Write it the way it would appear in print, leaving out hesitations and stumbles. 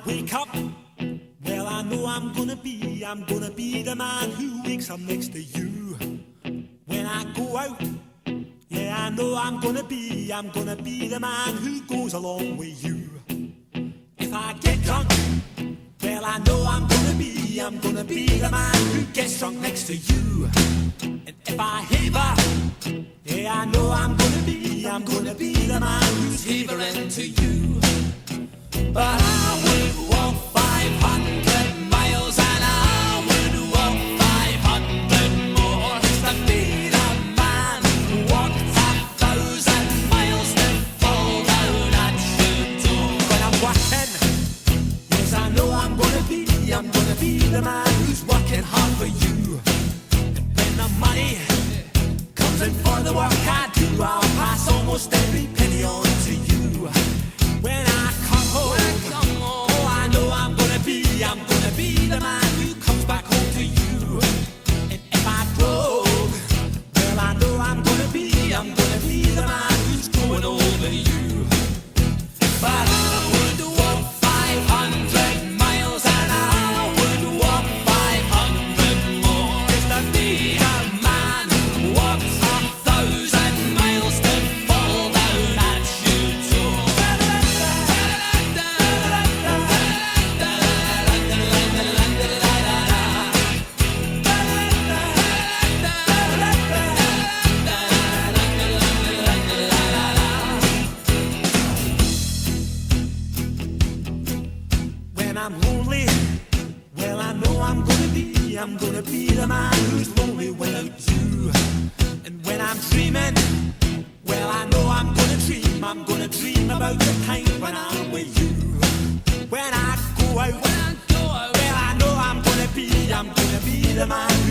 wake up, well, I know I'm gonna be the man who wakes up next to you. When I go out, yeah, I know I'm gonna be the man who goes along with you. If I get drunk, well, I know I'm gonna be the man who gets drunk next to you. And if I haver, yeah, I know I'm gonna be the man who's havering to you. But I would walk 500 miles and I would walk 500 more just to be the man who walked 1,000 miles to fall down at your door. When I'm working, yes, I know I'm gonna be the man who's working hard for you. And when the money comes in for the work I do, I'll pass almost every penny on to you. When I come home, oh, I know I'm gonna be the man who comes back home to you. And if I drove, well, I know I'm gonna be the man who's going over you. But I would walk 500 miles and I would walk 500 more just to be the man who walks 1,000 miles to fall down at your door. When I'm lonely, well, I know I'm gonna be the man who's lonely without you. And when I'm dreaming, well, I know I'm gonna dream about the time when I'm with you. When I go out, well, I know I'm gonna be the man